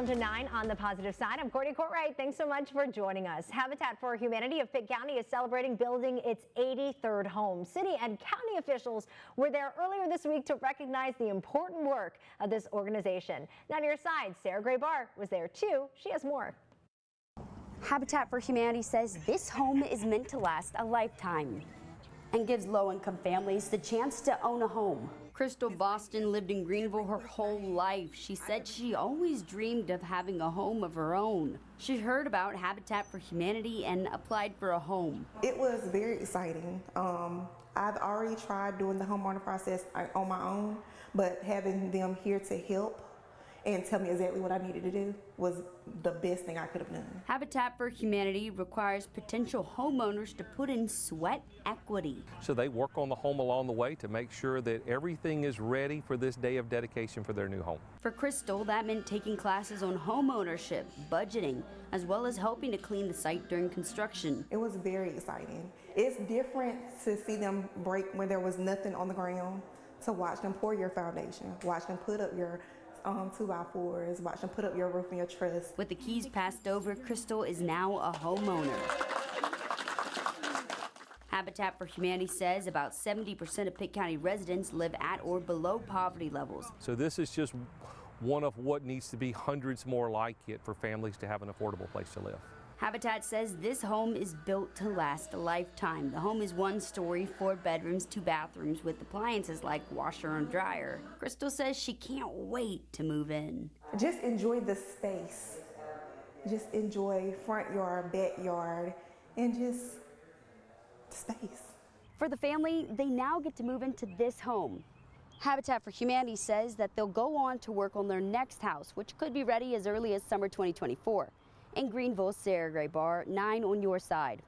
Welcome to 9 on the Positive Side. I'm Courtney Courtwright. Thanks so much for joining us. Habitat for Humanity of Pitt County is celebrating building its 83rd home. City and county officials were there earlier this week to recognize the important work of this organization. Now on your side, Sarah Gray-Barr was there too. She has more. Habitat for Humanity says this home is meant to last a lifetime and gives low-income families the chance to own a home. Crystal Boston lived in Greenville her whole life. She said she always dreamed of having a home of her own. She heard about Habitat for Humanity and applied for a home. It was very exciting. I've already tried doing the homeowner process on my own, but having them here to help and tell me exactly what I needed to do was the best thing I could have done. Habitat for Humanity requires potential homeowners to put in sweat equity. So they work on the home along the way to make sure that everything is ready for this day of dedication for their new home. For Crystal, that meant taking classes on home ownership, budgeting, as well as helping to clean the site during construction. It was very exciting. It's different to see them break when there was nothing on the ground, to watch them pour your foundation, watch them put up your 2x4s, watch them put up your roof and your truss. With the keys passed over, Crystal is now a homeowner. Habitat for Humanity says about 70% of Pitt County residents live at or below poverty levels. So this is just one of what needs to be hundreds more like it for families to have an affordable place to live. Habitat says this home is built to last a lifetime. The home is 1 story, 4 bedrooms, 2 bathrooms with appliances like washer and dryer. Crystal says she can't wait to move in. Just enjoy the space. Just enjoy front yard, backyard, and just space. For the family, they now get to move into this home. Habitat for Humanity says that they'll go on to work on their next house, which could be ready as early as summer 2024. In Greenville, Sarah Gray-Barr, 9 on your side.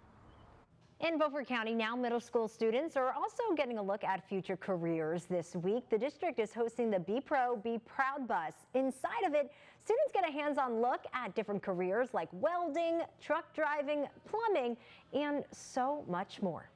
In Beaufort County, now middle school students are also getting a look at future careers this week. The district is hosting the Be Pro, Be Proud bus. Inside of it, students get a hands-on look at different careers like welding, truck driving, plumbing, and so much more.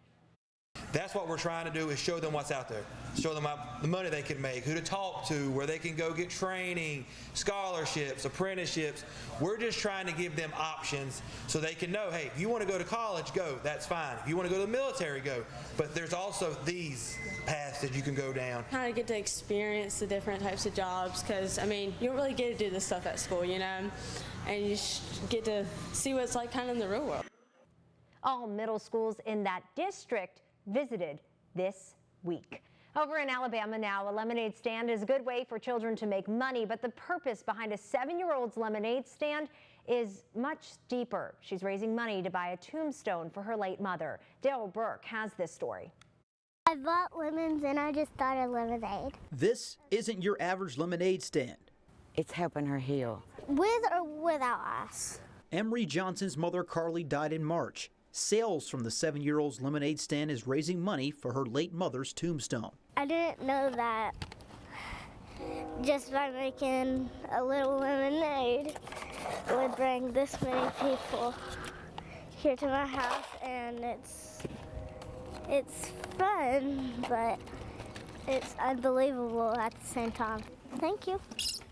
That's what we're trying to do, is show them what's out there, show them the money they can make, who to talk to, where they can go get training, scholarships, apprenticeships. We're just trying to give them options so they can know, hey, if you want to go to college, go, that's fine. If you want to go to the military, go. But there's also these paths that you can go down. Kind of get to experience the different types of jobs, because I mean, you don't really get to do this stuff at school, you know, and you get to see what it's like kind of in the real world. All middle schools in that district visited this week. Over in Alabama now, a lemonade stand is a good way for children to make money, but the purpose behind a 7-year-old's lemonade stand is much deeper. She's raising money to buy a tombstone for her late mother. Daryl Burke has this story. I bought lemons and I just started lemonade. This isn't your average lemonade stand. It's helping her heal. With or without us. Emery Johnson's mother Carly died in March. Sales from the 7-year-old's lemonade stand is raising money for her late mother's tombstone. I didn't know that just by making a little lemonade would bring this many people here to my house, and it's fun, but it's unbelievable at the same time. Thank you.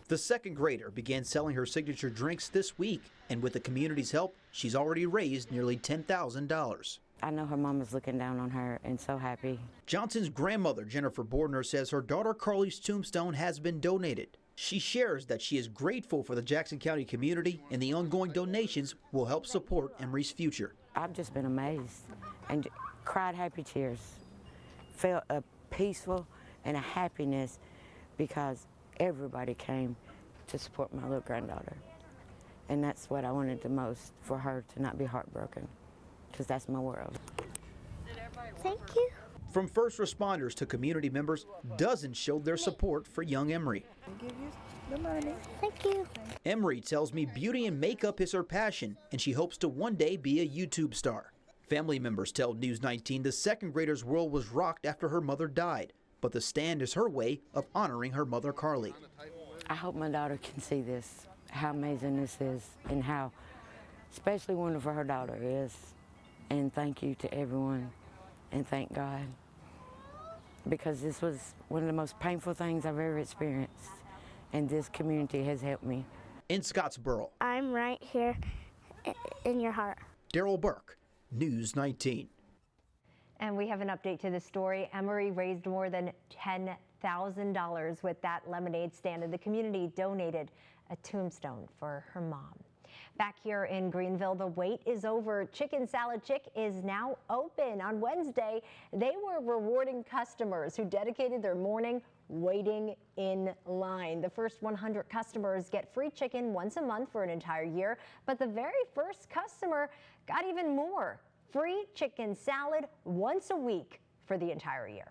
The 2nd grader began selling her signature drinks this week, and with the community's help, she's already raised nearly $10,000. I know her mom is looking down on her and so happy. Johnson's grandmother, Jennifer Bordner, says her daughter Carly's tombstone has been donated. She shares that she is grateful for the Jackson County community, and the ongoing donations will help support Emery's future. I've just been amazed and cried happy tears. Felt a peaceful and a happiness because everybody came to support my little granddaughter. And that's what I wanted the most, for her to not be heartbroken, because that's my world. Thank you. From first responders to community members, dozens showed their support for young Emery. I'll give you the money. Thank you. Emery tells me beauty and makeup is her passion, and she hopes to one day be a YouTube star. Family members tell News 19 the 2nd grader's world was rocked after her mother died, but the stand is her way of honoring her mother Carly. I hope my daughter can see this, how amazing this is, and how especially wonderful her daughter is. And thank you to everyone, and thank God, because this was one of the most painful things I've ever experienced, and this community has helped me. In Scottsboro, I'm right here in your heart. Daryl Burke, News 19. And we have an update to the story. Emery raised more than $10,000 with that lemonade stand, and the community donated a tombstone for her mom. Back here in Greenville, the wait is over. Chicken Salad Chick is now open. On Wednesday, they were rewarding customers who dedicated their morning waiting in line. The first 100 customers get free chicken once a month for an entire year, but the very first customer got even more. Free chicken salad once a week for the entire year.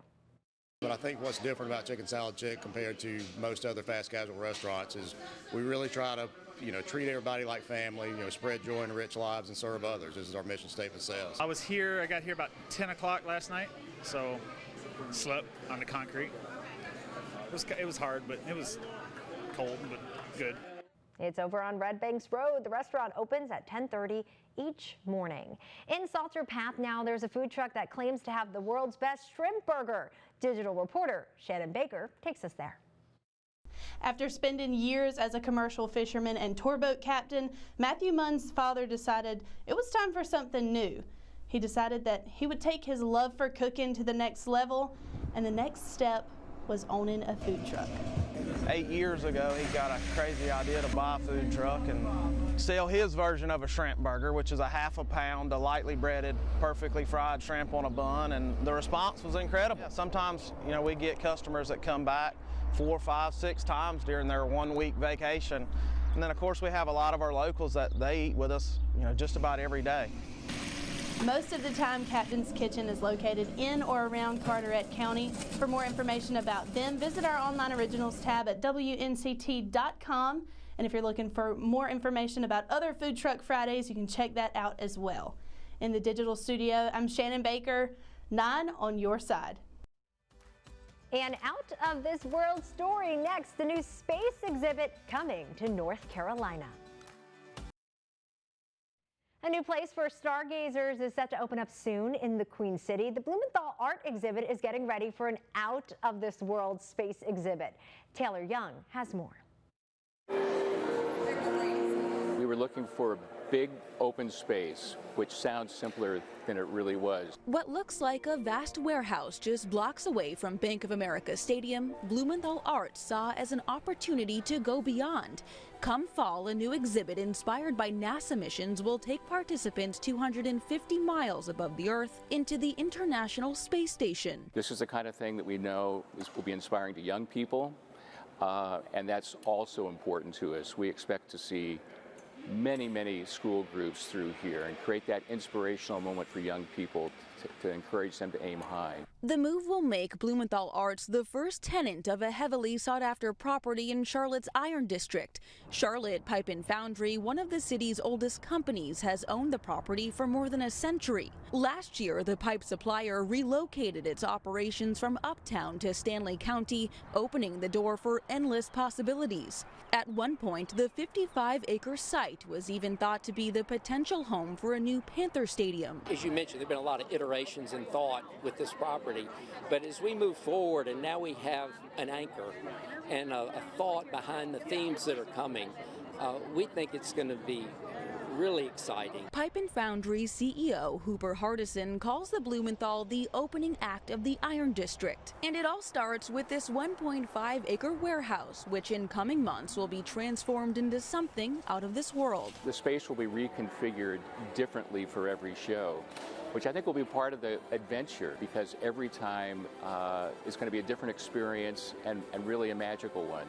But I think what's different about Chicken Salad Chick compared to most other fast casual restaurants is we really try to, treat everybody like family, spread joy in rich lives and serve others. This is our mission statement says. I got here about 10 o'clock last night, so slept on the concrete. It was hard, but it was cold, but good. It's over on Red Banks Road. The restaurant opens at 10:30 each morning. In Salter Path now, there's a food truck that claims to have the world's best shrimp burger. Digital reporter Shannon Baker takes us there. After spending years as a commercial fisherman and tour boat captain, Matthew Munn's father decided it was time for something new. He decided that he would take his love for cooking to the next level, and the next step was owning a food truck. 8 years ago, he got a crazy idea to buy a food truck and sell his version of a shrimp burger, which is a half a pound of lightly breaded, perfectly fried shrimp on a bun, and the response was incredible. Sometimes, we get customers that come back 4, 5, 6 times during their 1-week vacation. And then, of course, we have a lot of our locals that they eat with us, just about every day. Most of the time, Captain's Kitchen is located in or around Carteret County. For more information about them, visit our online originals tab at WNCT.com. And if you're looking for more information about other Food Truck Fridays, you can check that out as well. In the digital studio, I'm Shannon Baker, 9 on your side. And out of this world story next, the new space exhibit coming to North Carolina. A new place for stargazers is set to open up soon in the Queen City. The Blumenthal Art Exhibit is getting ready for an out-of-this-world space exhibit. Taylor Young has more. We were looking for a big open space, which sounds simpler than it really was. What looks like a vast warehouse just blocks away from Bank of America Stadium, Blumenthal Art saw as an opportunity to go beyond. Come fall, a new exhibit inspired by NASA missions will take participants 250 miles above the Earth into the International Space Station. This is the kind of thing that we know will be inspiring to young people, and that's also important to us. We expect to see many school groups through here and create that inspirational moment for young people to encourage them to aim high. The move will make Blumenthal Arts the first tenant of a heavily sought-after property in Charlotte's Iron District. Charlotte Pipe and Foundry, one of the city's oldest companies, has owned the property for more than a century. Last year, the pipe supplier relocated its operations from Uptown to Stanley County, opening the door for endless possibilities. At one point, the 55-acre site was even thought to be the potential home for a new Panther Stadium. As you mentioned, there have been a lot of iterations and thought with this property, but as we move forward and now we have an anchor and a thought behind the themes that are coming, we think it's going to be really exciting. Pipe and Foundry CEO Hooper Hardison calls the Blumenthal the opening act of the Iron District. And it all starts with this 1.5-acre warehouse, which in coming months will be transformed into something out of this world. The space will be reconfigured differently for every show, which I think will be part of the adventure, because every time is going to be a different experience and really a magical one.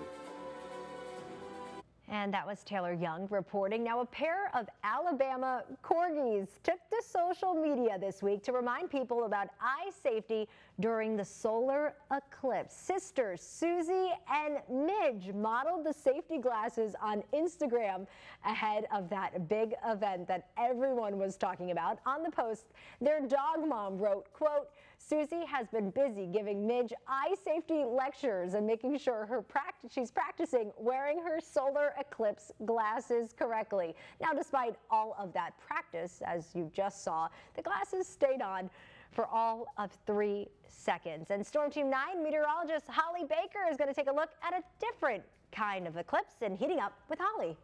And that was Taylor Young reporting. Now, a pair of Alabama corgis took to social media this week to remind people about eye safety during the solar eclipse. Sisters Susie and Midge modeled the safety glasses on Instagram ahead of that big event that everyone was talking about. On the post, their dog mom wrote, quote, "Susie has been busy giving Midge eye safety lectures and making sure she's practicing wearing her solar eclipse glasses correctly." Now, despite all of that practice, as you just saw, the glasses stayed on for all of 3 seconds. And Storm Team 9 meteorologist Holly Baker is going to take a look at a different kind of eclipse and heating up with Holly.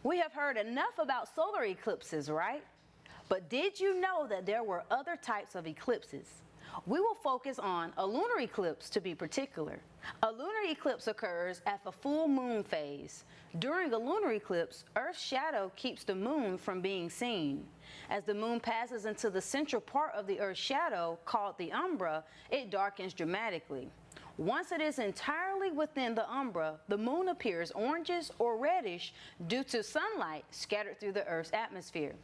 We have heard enough about solar eclipses, right? But did you know that there were other types of eclipses? We will focus on a lunar eclipse to be particular. A lunar eclipse occurs at the full moon phase. During a lunar eclipse, Earth's shadow keeps the moon from being seen. As the moon passes into the central part of the Earth's shadow, called the umbra, it darkens dramatically. Once it is entirely within the umbra, the moon appears orangish or reddish due to sunlight scattered through the Earth's atmosphere.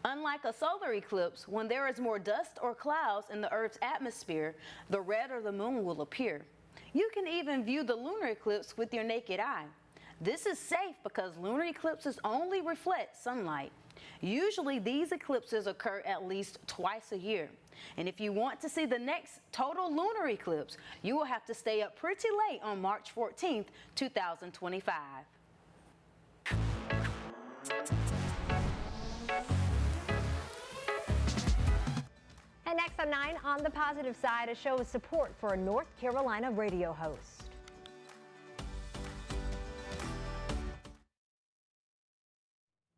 Unlike a solar eclipse, when there is more dust or clouds in the Earth's atmosphere, the red of the moon will appear. You can even view the lunar eclipse with your naked eye. This is safe because lunar eclipses only reflect sunlight. Usually these eclipses occur at least twice a year. And if you want to see the next total lunar eclipse, you will have to stay up pretty late on March 14th, 2025. And next on 9, on the positive side, a show of support for a North Carolina radio host.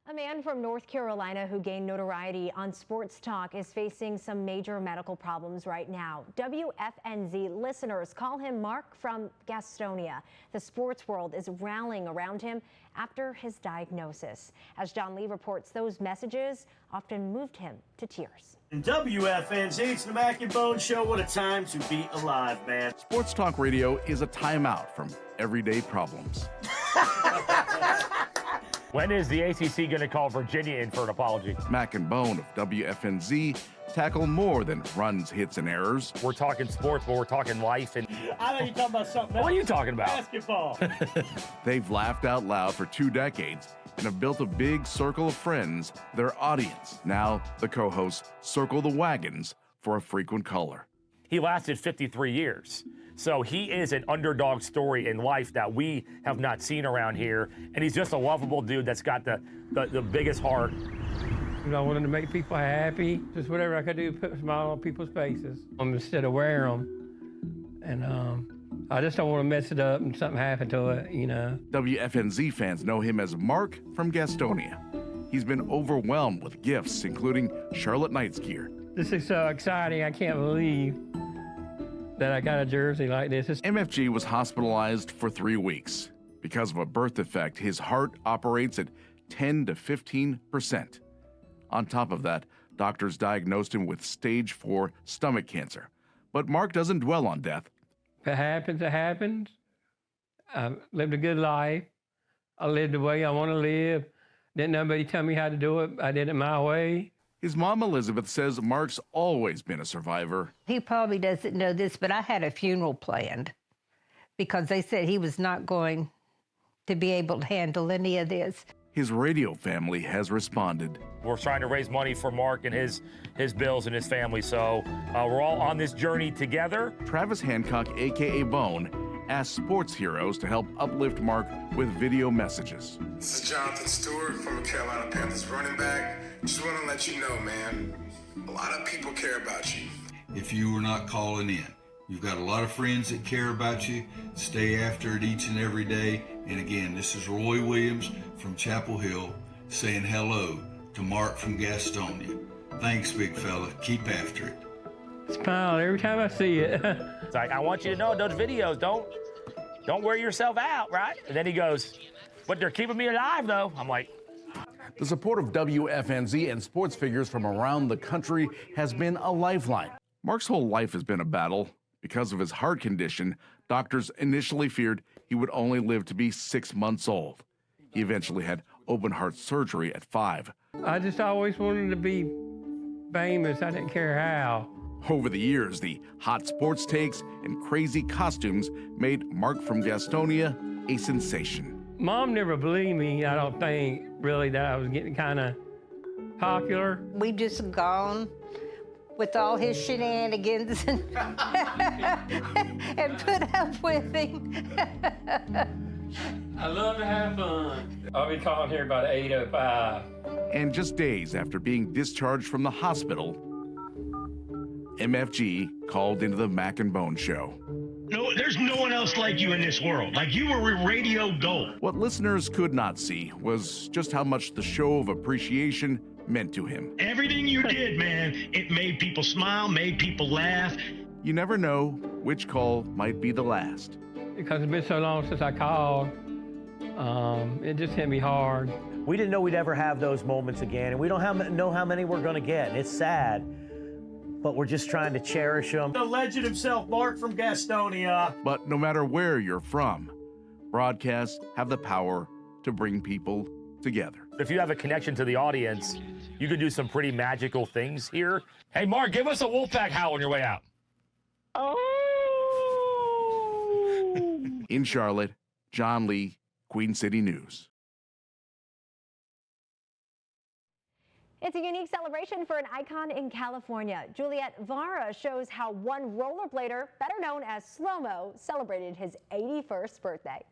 A man from North Carolina who gained notoriety on Sports Talk is facing some major medical problems right now. WFNZ listeners call him Mark from Gastonia. The sports world is rallying around him after his diagnosis. As John Lee reports, those messages often moved him to tears. WFNZ, it's the Mac and Bone Show. What a time to be alive, man. Sports Talk Radio is a timeout from everyday problems. When is the ACC going to call Virginia in for an apology? Mac and Bone of WFNZ tackle more than runs, hits, and errors. We're talking sports, but we're talking life. And I know you're talking about something else. What are you talking about? Basketball. They've laughed out loud for 2 decades and have built a big circle of friends, their audience. Now the co-hosts circle the wagons for a frequent caller. He lasted 53 years. So he is an underdog story in life that we have not seen around here. And he's just a lovable dude that's got the biggest heart. You know, I wanted to make people happy. Just whatever I could do to put a smile on people's faces instead of wear them. And I just don't want to mess it up and something happen to it, you know. WFNZ fans know him as Mark from Gastonia. He's been overwhelmed with gifts, including Charlotte Knights gear. This is so exciting. I can't believe that I got a jersey like this. MFG was hospitalized for 3 weeks. Because of a birth defect, his heart operates at 10 to 15%. On top of that, doctors diagnosed him with stage 4 stomach cancer. But Mark doesn't dwell on death. If it happens, it happens. I lived a good life. I lived the way I want to live. Didn't nobody tell me how to do it. I did it my way. His mom, Elizabeth, says Mark's always been a survivor. He probably doesn't know this, but I had a funeral planned because they said he was not going to be able to handle any of this. His radio family has responded. We're trying to raise money for Mark and his bills and his family, so we're all on this journey together. Travis Hancock, a.k.a. Bone, asked sports heroes to help uplift Mark with video messages. This is Jonathan Stewart from the Carolina Panthers running back. Just want to let you know, man, a lot of people care about you. If you were not calling in, you've got a lot of friends that care about you. Stay after it each and every day. And again, this is Roy Williams from Chapel Hill saying hello to Mark from Gastonia. Thanks, big fella. Keep after it. Smile every time I see it. It's like, I want you to know those videos, don't wear yourself out, right? And then he goes, but they're keeping me alive, though. I'm like, the support of WFNZ and sports figures from around the country has been a lifeline. Mark's whole life has been a battle. Because of his heart condition, doctors initially feared he would only live to be 6 months old. He eventually had open heart surgery at 5. I just always wanted to be famous. I didn't care how. Over the years, the hot sports takes and crazy costumes made Mark from Gastonia a sensation. Mom never believed me, I don't think, really, that I was getting kind of popular. We just gone with all his shenanigans and put up with him. I love to have fun. I'll be calling here about 8:05. And just days after being discharged from the hospital, MFG called into the Mac and Bone Show. No there's no one else like you in this world. Like, you were radio gold. What listeners could not see was just how much the show of appreciation meant to him. Everything you did, man, it made people smile, made people laugh. You never know which call might be the last. Because it's been so long since I called, it just hit me hard. We didn't know we'd ever have those moments again, and we don't know how many we're going to get. It's sad, but we're just trying to cherish them. The legend himself, Mark from Gastonia. But no matter where you're from, broadcasts have the power to bring people together. If you have a connection to the audience, you can do some pretty magical things here. Hey, Mark, give us a Wolfpack howl on your way out. In Charlotte, John Lee, Queen City News. It's a unique celebration for an icon in California. Juliet Vara shows how one rollerblader, better known as Slow-Mo, celebrated his 81st birthday.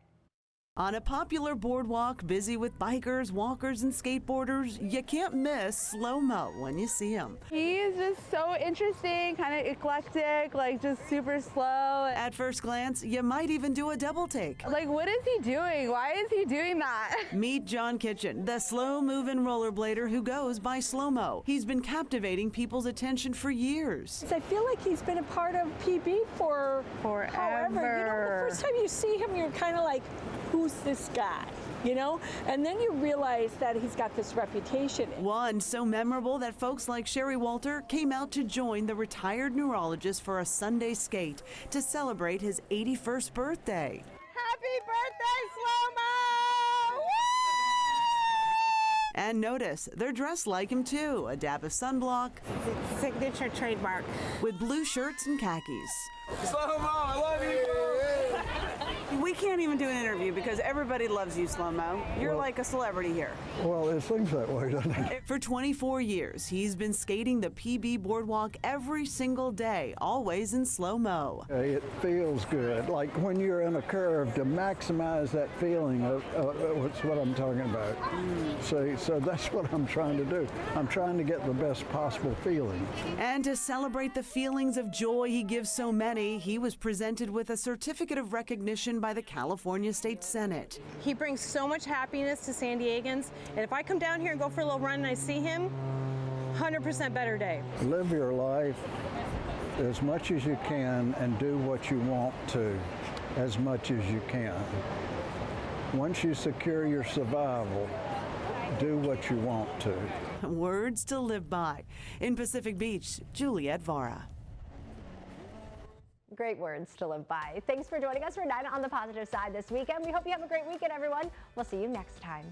On a popular boardwalk busy with bikers, walkers, and skateboarders, you can't miss Slow-Mo when you see him. He is just so interesting, kind of eclectic, like just super slow. At first glance, you might even do a double take. Like, what is he doing? Why is he doing that? Meet John Kitchen, the slow-moving rollerblader who goes by Slow-Mo. He's been captivating people's attention for years. I feel like he's been a part of PB for forever. However, you know, the first time you see him, you're kind of like, who's this guy, you know? And then you realize that he's got this reputation. One so memorable that folks like Sherry Walter came out to join the retired neurologist for a Sunday skate to celebrate his 81st birthday. Happy birthday, Slow-Mo! And notice, they're dressed like him too. A dab of sunblock. Signature trademark. With blue shirts and khakis. Slow-Mo, I love you! We can't even do an interview because everybody loves you, Slow-Mo. You're like a celebrity here. Well, it seems that way, doesn't it? For 24 years, he's been skating the PB boardwalk every single day, always in slow-mo. It feels good, like when you're in a curve, to maximize that feeling of what's what I'm talking about. So that's what I'm trying to do. I'm trying to get the best possible feeling. And to celebrate the feelings of joy he gives so many, he was presented with a certificate of recognition by the California State Senate. He brings so much happiness to San Diegans, and if I come down here and go for a little run and I see him, 100% better day. Live your life as much as you can and do what you want to as much as you can. Once you secure your survival, do what you want to. Words to live by. In Pacific Beach, Juliet Vara. Great words to live by. Thanks for joining us for 9 on the Positive Side this weekend. We hope you have a great weekend, everyone. We'll see you next time.